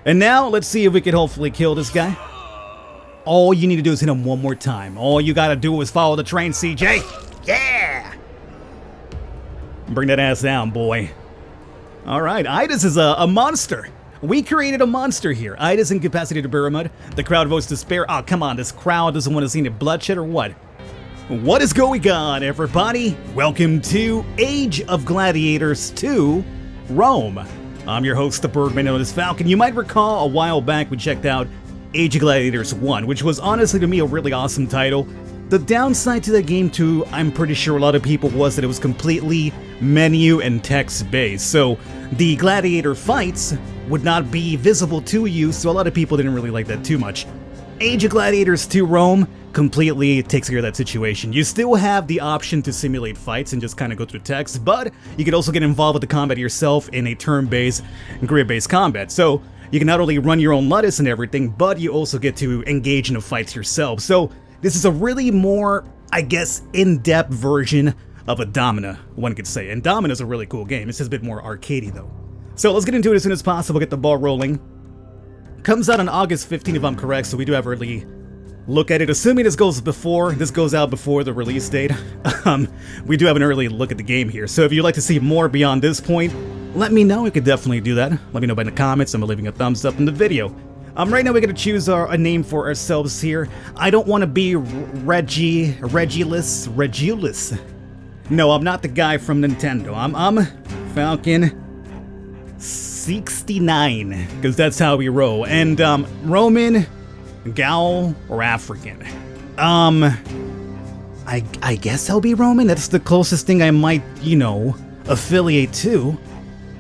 And now, let's see if we can hopefully kill this guy. All you need to do is hit him one more time. All you gotta do is follow the train, CJ. Yeah! Bring that ass down, boy. Alright, Idus is a monster. We created a monster here. Idus incapacitated Pyramid. The crowd votes despair. Oh, come on, this crowd doesn't want to see any bloodshed or what? What is going on, everybody? Welcome to Age of Gladiators II, Rome. I'm your host, the Birdman known as Falcon. You might recall a while back we checked out Age of Gladiators I, which was honestly to me a really awesome title. The downside to that game too, I'm pretty sure a lot of people, was that it was completely menu and text based. So the gladiator fights would not be visible to you, so a lot of people didn't really like that too much. Age of Gladiators II Rome completely takes care of that situation. You still have the option to simulate fights and just kind of go through text, but you can also get involved with the combat yourself in a turn-based, grid-based combat. So you can not only run your own Ludus and everything, but you also get to engage in the fights yourself. So this is a really more, I guess, in-depth version of a Domina, one could say. And Domina is a really cool game. It's just a bit more arcadey though. So let's get into it as soon as possible, get the ball rolling. Comes out on August 15th if I'm correct, so we do have early look at it. Assuming this goes out before the release date, we do have an early look at the game here. So if you'd like to see more beyond this point, let me know. We could definitely do that. Let me know by the comments. I'm leaving a thumbs up in the video. Right now we're gonna choose a name for ourselves here. I don't want to be Regulus. No, I'm not the guy from Nintendo. I'm Falcon 69, because that's how we roll. And Roman, Gal, or African. I guess I'll be Roman. That's the closest thing I might, affiliate to.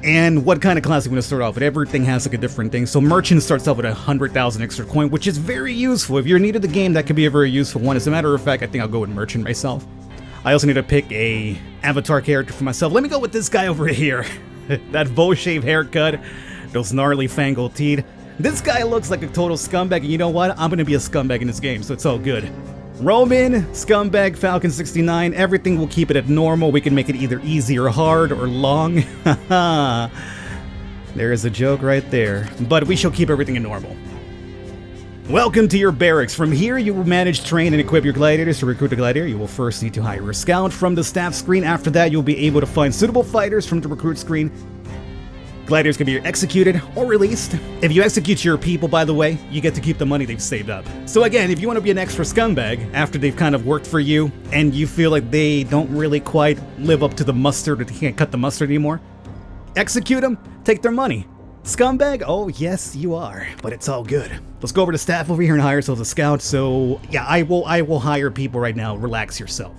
And what kind of class I'm going to start off with? Everything has like a different thing. So Merchant starts off with 100,000 extra coin, which is very useful. If you're new to the game, that could be a very useful one. As a matter of fact, I think I'll go with Merchant myself. I also need to pick a avatar character for myself. Let me go with this guy over here. That bow-shave haircut, those gnarly fangled teeth. This guy looks like a total scumbag, and you know what? I'm going to be a scumbag in this game, so it's all good. Roman, scumbag, Falcon 69, everything will keep it at normal. We can make it either easy or hard or long. Haha. There is a joke right there. But we shall keep everything in normal. Welcome to your barracks. From here, you will manage, train, and equip your gladiators. To recruit a gladiator, you will first need to hire a scout from the staff screen. After that, you'll be able to find suitable fighters from the recruit screen. Gladiators can be executed or released. If you execute your people, by the way, you get to keep the money they've saved up. So again, if you want to be an extra scumbag after they've kind of worked for you and you feel like they don't really quite live up to the mustard, or they can't cut the mustard anymore, execute them, take their money. Scumbag? Oh yes, you are, but it's all good. Let's go over to staff over here and hire ourselves a scout. So yeah, I will hire people right now. Relax yourself.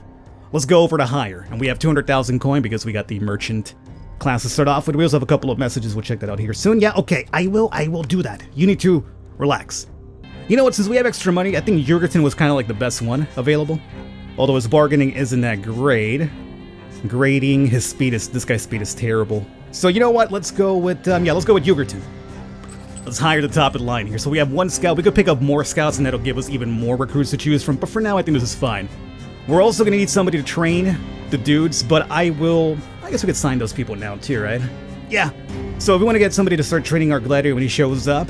Let's go over to hire, and we have 200,000 coin because we got the merchant class to start off with. We also have a couple of messages. We'll check that out here soon. Yeah, okay, I will do that. You need to relax. You know what, since we have extra money, I think Jurgensen was kind of like the best one available. Although his bargaining isn't that great. Grading, this guy's speed is terrible. So you know what, let's go with, let's go with Jurgensen. Let's hire the top of the line here. So we have one scout. We could pick up more scouts and that'll give us even more recruits to choose from. But for now, I think this is fine. We're also going to need somebody to train the dudes, but I guess we could sign those people now too, right? Yeah. So if we want to get somebody to start training our gladiator when he shows up,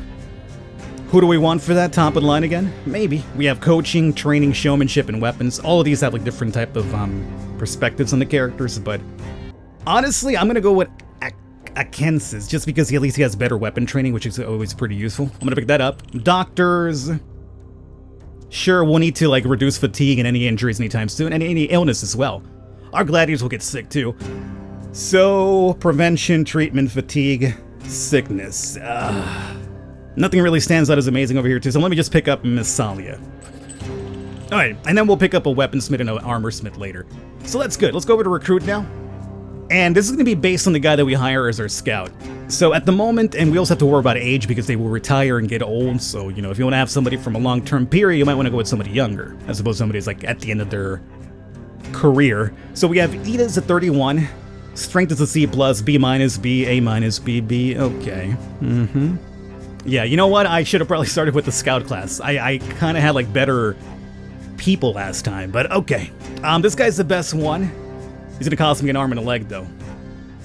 who do we want for that top of the line again? Maybe. We have coaching, training, showmanship, and weapons. All of these have like different type of perspectives on the characters, but honestly, I'm going to go with Akensis, just because at least he has better weapon training, which is always pretty useful. I'm going to pick that up. Doctors. Sure, we'll need to like reduce fatigue and any injuries anytime soon, and any illness as well. Our gladiators will get sick too. So, prevention, treatment, fatigue, sickness. Nothing really stands out as amazing over here too, so let me just pick up Massalia. Alright, and then we'll pick up a weaponsmith and an armorsmith later. So that's good. Let's go over to recruit now. And this is going to be based on the guy that we hire as our scout. So at the moment, and we also have to worry about age because they will retire and get old. So, if you want to have somebody from a long-term period, you might want to go with somebody younger, as opposed to somebody who's like at the end of their career. So we have Ida's at 31. Strength is a C+, B-, B, A-, B, B. Okay. Yeah, you know what? I should have probably started with the scout class. I kind of had like better people last time, but okay. This guy's the best one. He's gonna cost me an arm and a leg, though.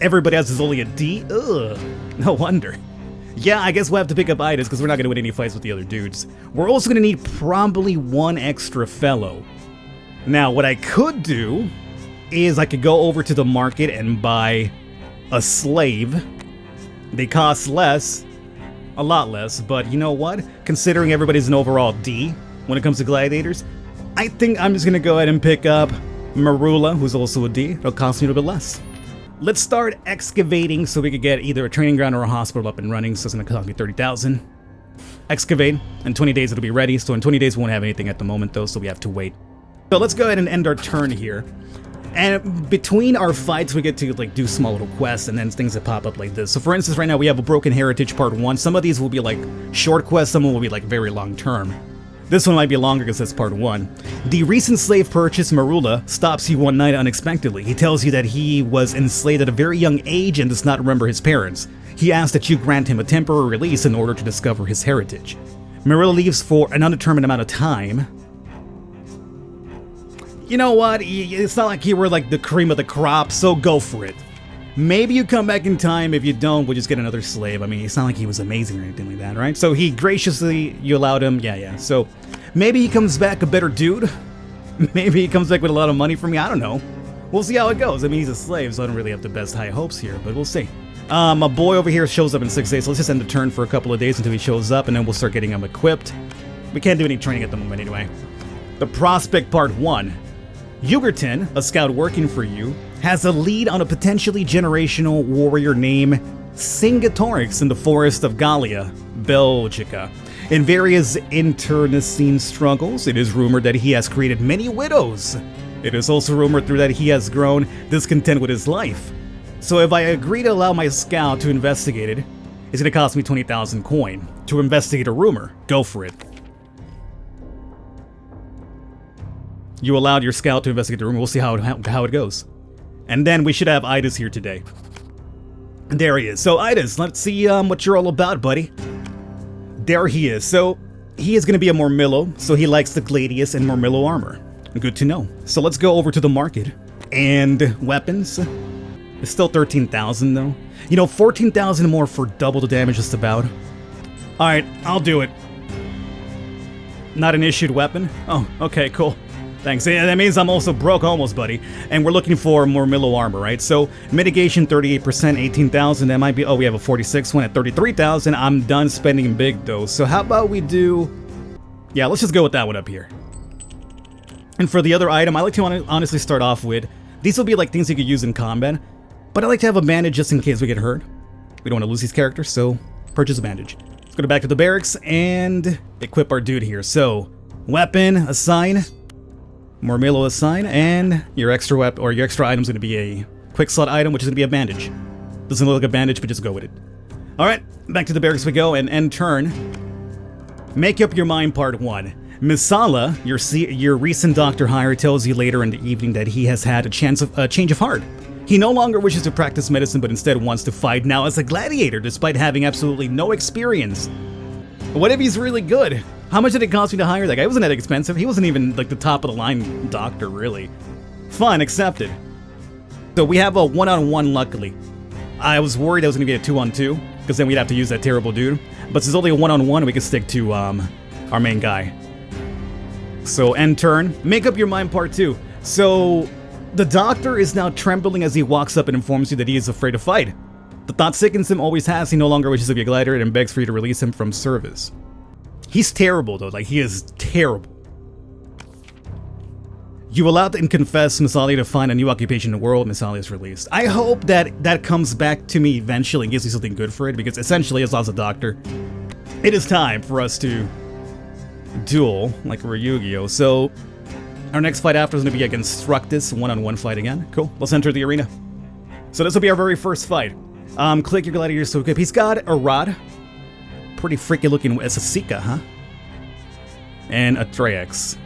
Everybody else is only a D? Ugh, no wonder. Yeah, I guess we'll have to pick up Idus because we're not going to win any fights with the other dudes. We're also going to need probably one extra fellow. Now, what I could do is I could go over to the market and buy a slave. They cost less, a lot less, but you know what? Considering everybody's an overall D when it comes to gladiators, I think I'm just going to go ahead and pick up Marula, who's also a D. It'll cost me a little bit less. Let's start excavating so we could get either a training ground or a hospital up and running, so it's going to cost me 30,000. Excavate. In 20 days it'll be ready, so in 20 days we won't have anything at the moment though, so we have to wait. So let's go ahead and end our turn here. And between our fights we get to like do small little quests and then things that pop up like this. So for instance, right now we have a Broken Heritage Part 1. Some of these will be like short quests, some will be like very long term. This one might be longer because that's part 1. The recent slave purchase, Marula, stops you one night unexpectedly. He tells you that he was enslaved at a very young age and does not remember his parents. He asks that you grant him a temporary release in order to discover his heritage. Marula leaves for an undetermined amount of time. You know what? It's not like you were like the cream of the crop, so go for it. Maybe you come back in time. If you don't, we'll just get another slave. I mean, it's not like he was amazing or anything like that, right? So he graciously, you allowed him. Yeah. So maybe he comes back a better dude. Maybe he comes back with a lot of money for me. I don't know. We'll see how it goes. I mean, he's a slave, so I don't really have the best high hopes here, but we'll see. My boy over here shows up in 6 days, so let's just end the turn for a couple of days until he shows up, and then we'll start getting him equipped. We can't do any training at the moment anyway. The Prospect Part 1. Yugerton, a scout working for you, has a lead on a potentially generational warrior named Cingatorix in the forest of Gallia, Belgica. In various internecine struggles, it is rumored that he has created many widows. It is also rumored that he has grown discontent with his life. So if I agree to allow my scout to investigate it, it's going to cost me 20,000 coin. To investigate a rumor, go for it. You allowed your scout to investigate the rumor. We'll see how it goes. And then we should have Idus here today. There he is. So Idus, let's see what you're all about, buddy. There he is. So he is going to be a Mormillo, so he likes the Gladius and Mormillo armor. Good to know. So let's go over to the market. And weapons. It's still 13,000 though. You know, 14,000 more for double the damage just about. Alright, I'll do it. Not an issued weapon? Oh, okay, cool. Thanks. Yeah, that means I'm also broke almost, buddy. And we're looking for Mormillo armor, right? So, mitigation 38%, 18,000. That might be... Oh, we have a 46 one at 33,000. I'm done spending big, though. So how about we do... Yeah, let's just go with that one up here. And for the other item, I like to honestly start off with... These will be like things you could use in combat. But I like to have a bandage just in case we get hurt. We don't want to lose these characters, so purchase a bandage. Let's go back to the barracks and equip our dude here. So, weapon, assign... Mormillo assign, and your extra weapon or your extra item is going to be a quick slot item, which is going to be a bandage. Doesn't look like a bandage, but just go with it. Alright, back to the barracks we go, and end turn. Make up your mind, part 1. Misala, your recent doctor hire, tells you later in the evening that he has had a change of heart. He no longer wishes to practice medicine, but instead wants to fight now as a gladiator, despite having absolutely no experience. What if he's really good? How much did it cost me to hire that guy? It wasn't that expensive. He wasn't even like the top of the line doctor, really. Fine, accepted. So we have a 1-on-1, luckily. I was worried that was going to be a 2-on-2, because then we'd have to use that terrible dude. But since it's only a 1-on-1, we can stick to our main guy. So end turn. Make up your mind, part 2. So the doctor is now trembling as he walks up and informs you that he is afraid to fight. The thought sickens him, always has. He no longer wishes to be a gladiator and begs for you to release him from service. He's terrible, though. Like, he is terrible. You allowed and confess Misali to find a new occupation in the world. Misali is released. I hope that that comes back to me eventually and gives me something good for it, because essentially, as a doctor, it is time for us to duel, like we're Yu-Gi-Oh! So, our next fight after is going to be against Structus, 1-on-1 fight again. Cool. Let's enter the arena. So this will be our very first fight. Click your gladiators to equip. He's got a rod. Pretty freaky looking as a Sika, huh? And a Trex.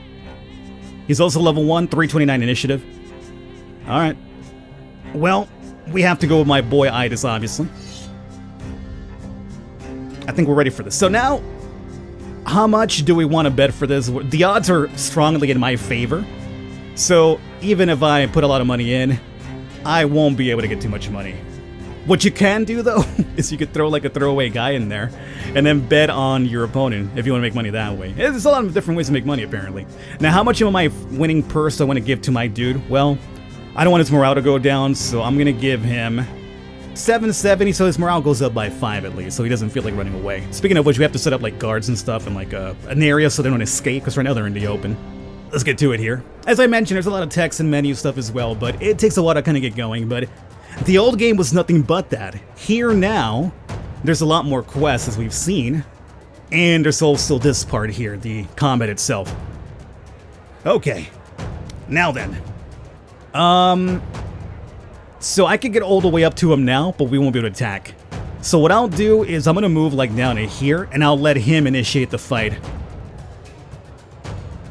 He's also level 1, 329 initiative. Alright. Well, we have to go with my boy Idus, obviously. I think we're ready for this. So now, how much do we want to bet for this? The odds are strongly in my favor. So even if I put a lot of money in, I won't be able to get too much money. What you can do, though, is you could throw like a throwaway guy in there and then bet on your opponent if you want to make money that way. There's a lot of different ways to make money, apparently. Now, how much of my winning purse I want to give to my dude? Well, I don't want his morale to go down, so I'm going to give him 770, so his morale goes up by 5 at least, so he doesn't feel like running away. Speaking of which, we have to set up like guards and stuff in like an area so they don't escape, because right now they're in the open. Let's get to it here. As I mentioned, there's a lot of text and menu stuff as well, but it takes a while to kind of get going, but the old game was nothing but that. Here now, there's a lot more quests as we've seen, and there's also this part here, the combat itself. Okay, now then. So I could get all the way up to him now, but we won't be able to attack. So what I'll do is I'm gonna move like down to here, and I'll let him initiate the fight.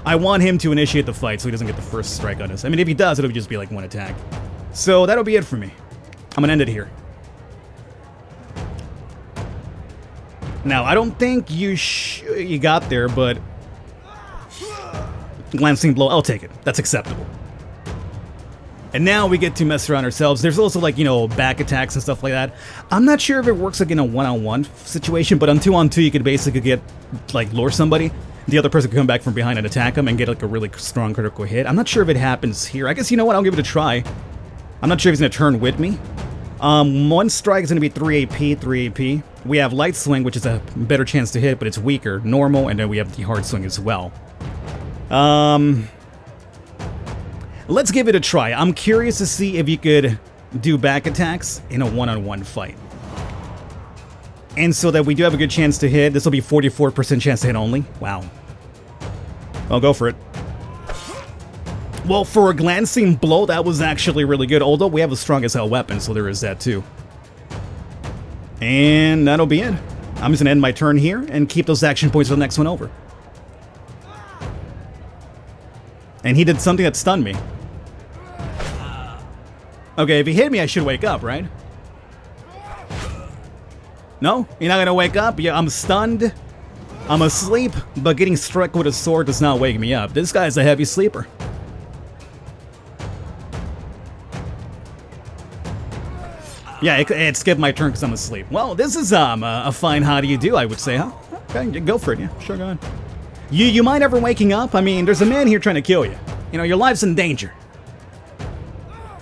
I want him to initiate the fight so he doesn't get the first strike on us. I mean, if he does, it'll just be like one attack. So that'll be it for me. I'm gonna end it here. Now, I don't think you got there, but glancing blow, I'll take it. That's acceptable. And now we get to mess around ourselves. There's also like, you know, back attacks and stuff like that. I'm not sure if it works like in a one-on-one situation, but on 2-on-2 you could basically get, like, lure somebody. The other person could come back from behind and attack them and get like a really strong critical hit. I'm not sure if it happens here. I guess, you know what, I'll give it a try. I'm not sure if he's gonna turn with me. One strike is gonna be 3 AP, 3 AP. We have light swing, which is a better chance to hit, but it's weaker. Normal, and then we have the hard swing as well. Let's give it a try. I'm curious to see if you could do back attacks in a one-on-one fight. And so that we do have a good chance to hit. This will be 44% chance to hit only. Wow. I'll go for it. Well, for a glancing blow, that was actually really good. Although we have a strong as hell weapon, so there is that too. And that'll be it. I'm just gonna end my turn here and keep those action points for the next one over. And he did something that stunned me. Okay, if he hit me, I should wake up, right? No? You're not gonna wake up? Yeah, I'm stunned. I'm asleep, but getting struck with a sword does not wake me up. This guy's a heavy sleeper. Yeah, it skipped my turn because I'm asleep. Well, this is a fine how do you do, I would say, huh? Okay, go for it, yeah. Sure, go ahead. You mind ever waking up? I mean, there's a man here trying to kill you. You know, your life's in danger.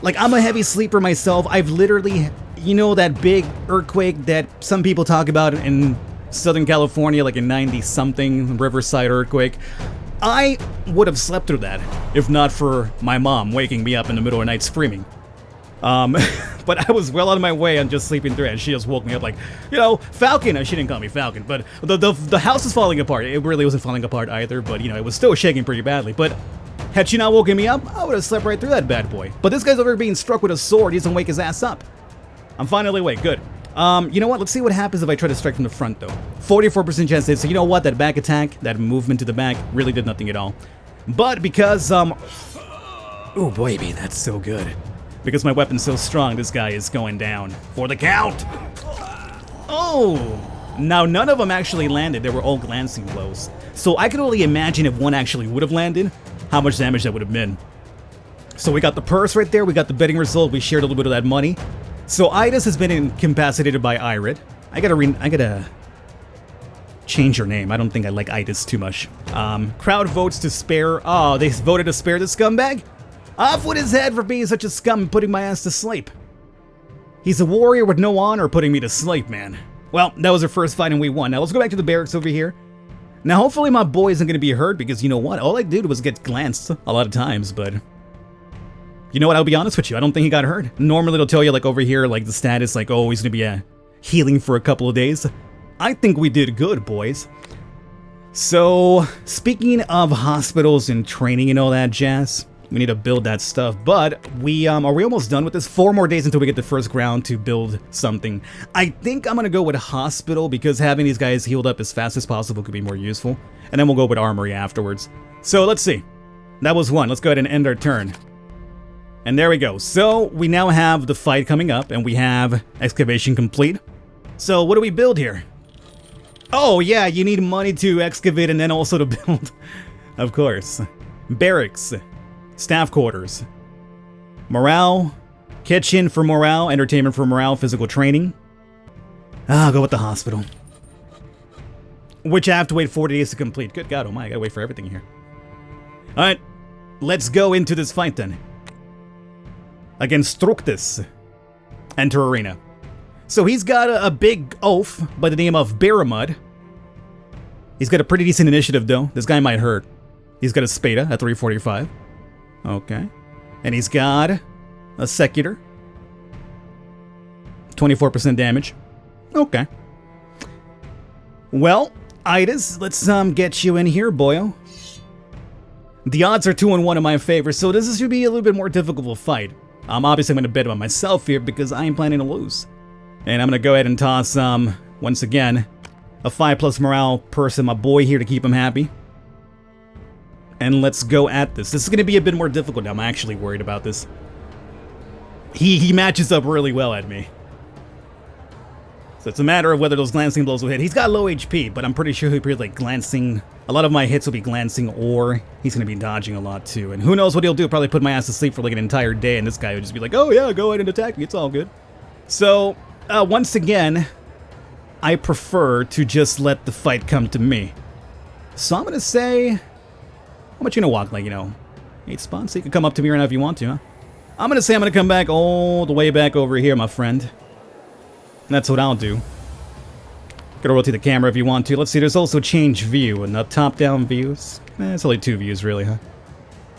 Like, I'm a heavy sleeper myself. I've literally, you know, that big earthquake that some people talk about in Southern California, like a 90-something Riverside earthquake. I would have slept through that if not for my mom waking me up in the middle of the night screaming. But I was well on my way on just sleeping through it, and she just woke me up like, you know, Falcon. She didn't call me Falcon, but the house is falling apart. It really wasn't falling apart either, but, you know, it was still shaking pretty badly. But had she not woken me up, I would have slept right through that bad boy. But this guy's over here being struck with a sword. He doesn't wake his ass up. I'm finally awake. Good. You know what? Let's see what happens if I try to strike from the front, though. 44% chance to hit. So you know what? That back attack, that movement to the back, really did nothing at all. But because, oh, baby, that's so good. Because my weapon's so strong, this guy is going down for the count. Oh! Now, none of them actually landed. They were all glancing blows. So I could only imagine if one actually would have landed, how much damage that would have been. So we got the purse right there. We got the betting result. We shared a little bit of that money. So Idas has been incapacitated by Irid. I gotta change your name. I don't think I like Idas too much. Crowd votes to spare. Oh, they voted to spare the scumbag? Off with his head for being such a scum and putting my ass to sleep. He's a warrior with no honor putting me to sleep, man. Well, that was our first fight and we won. Now let's go back to the barracks over here. Now hopefully my boy isn't going to be hurt because you know what? All I did was get glanced a lot of times, but... You know what? I'll be honest with you. I don't think he got hurt. Normally it'll tell you like over here, like the status, like, oh, he's going to be healing for a couple of days. I think we did good, boys. So, speaking of hospitals and training and all that jazz... We need to build that stuff, but are we almost done with this? 4 more days until we get the first ground to build something. I think I'm gonna go with hospital because having these guys healed up as fast as possible could be more useful. And then we'll go with armory afterwards. So let's see. That was 1. Let's go ahead and end our turn. And there we go. So we now have the fight coming up and we have excavation complete. So what do we build here? Oh yeah, you need money to excavate and then also to build. Of course. Barracks. Staff quarters. Morale. Kitchen for morale, entertainment for morale, physical training. I'll go with the hospital. Which I have to wait 40 days to complete. Good God, oh my, I gotta wait for everything here. Alright, let's go into this fight then. Against Struktis. Enter arena. So he's got a big oaf by the name of Baramud. He's got a pretty decent initiative though. This guy might hurt. He's got a Spada at 345. Okay. And he's got a Secutor. 24% damage. Okay. Well, Idas, let's get you in here, boyo. The odds are 2-1 in my favor, so this should be a little bit more difficult of a fight. Obviously I'm going to bet on myself here because I am planning to lose. And I'm going to go ahead and toss, once again, a 5+ morale person, my boy here to keep him happy. And let's go at this. This is going to be a bit more difficult now. I'm actually worried about this. He matches up really well at me. So it's a matter of whether those glancing blows will hit. He's got low HP, but I'm pretty sure he'll be like glancing. A lot of my hits will be glancing, or he's going to be dodging a lot too. And who knows what he'll do. Probably put my ass to sleep for like an entire day, and this guy would just be like, oh yeah, go ahead and attack me. It's all good. So, once again, I prefer to just let the fight come to me. So I'm going to say, how much you going to walk? Like, 8 spots? So you can come up to me right now if you want to, huh? I'm going to say I'm going to come back all the way back over here, my friend. And that's what I'll do. Gotta rotate the camera if you want to. Let's see, there's also change view and the top-down views. It's only 2 views, really, huh?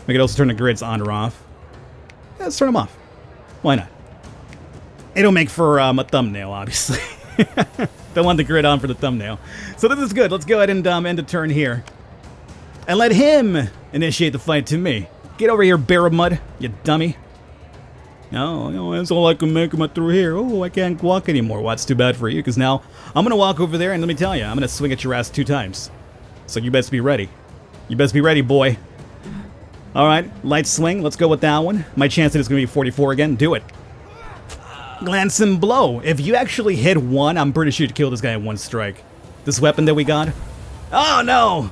We could also turn the grids on or off. Yeah, let's turn them off. Why not? It'll make for a thumbnail, obviously. Don't want the grid on for the thumbnail. So this is good. Let's go ahead and end the turn here. And let him initiate the fight to me. Get over here, Baramud, you dummy. No, that's all I can make him through here. Oh, I can't walk anymore. Well, that's too bad for you, because now I'm going to walk over there, and let me tell you, I'm going to swing at your ass 2 times. So you best be ready. You best be ready, boy. Alright, light swing. Let's go with that one. My chance that it's going to be 44 again. Do it. Glance and blow. If you actually hit 1, I'm pretty sure you'd kill this guy in 1 strike. This weapon that we got? Oh, no!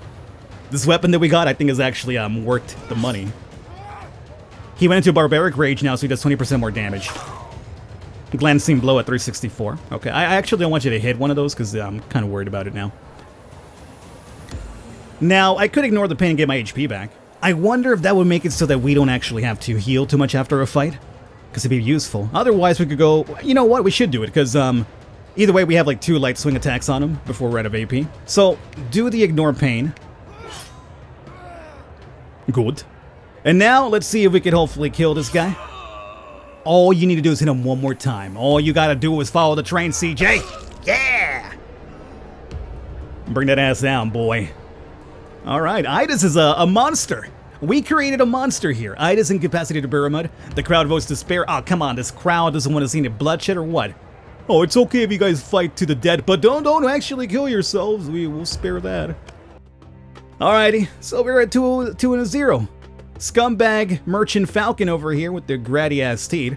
This weapon that we got, I think, is actually worth the money. He went into a barbaric rage now, so he does 20% more damage. Glancing blow at 364. Okay, I actually don't want you to hit one of those, because I'm kind of worried about it now. Now, I could ignore the pain and get my HP back. I wonder if that would make it so that we don't actually have to heal too much after a fight. Because it'd be useful. Otherwise, we could go... You know what? We should do it, because either way, we have like 2 light swing attacks on him before we're out of AP. So, do the ignore pain. Good. And now, let's see if we can hopefully kill this guy. All you need to do is hit him 1 more time. All you gotta do is follow the train, CJ. Yeah! Bring that ass down, boy. Alright, Idas is a monster. We created a monster here. Idas incapacitated Baramud. The crowd votes despair. Oh, come on, this crowd doesn't want to see any bloodshed or what? Oh, it's okay if you guys fight to the death, but don't actually kill yourselves. We will spare that. Alrighty, so we're at 2-0. Scumbag Merchant Falcon over here with their gratty ass teeth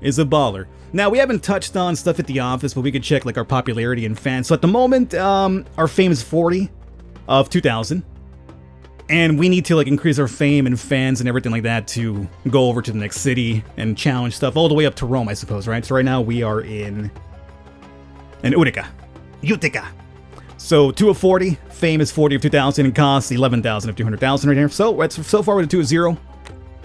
is a baller. Now, we haven't touched on stuff at the office, but we could check like our popularity and fans. So at the moment, our fame is 40 of 2,000. And we need to like increase our fame and fans and everything like that to go over to the next city and challenge stuff all the way up to Rome, I suppose, right? So right now we are in Utica. So 2 of 40, fame is 40 of 2,000, and cost 11,000 of 200,000 right here. So so far we're at 2-0.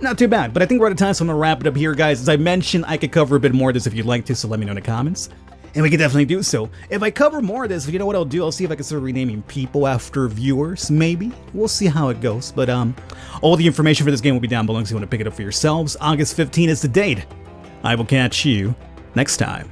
Not too bad, but I think we're out of time, so I'm gonna wrap it up here, guys. As I mentioned, I could cover a bit more of this if you'd like to, so let me know in the comments. And we can definitely do so. If I cover more of this, you know what I'll do? I'll see if I can start renaming people after viewers, maybe. We'll see how it goes. But all the information for this game will be down below if you want to pick it up for yourselves. August 15 is the date. I will catch you next time.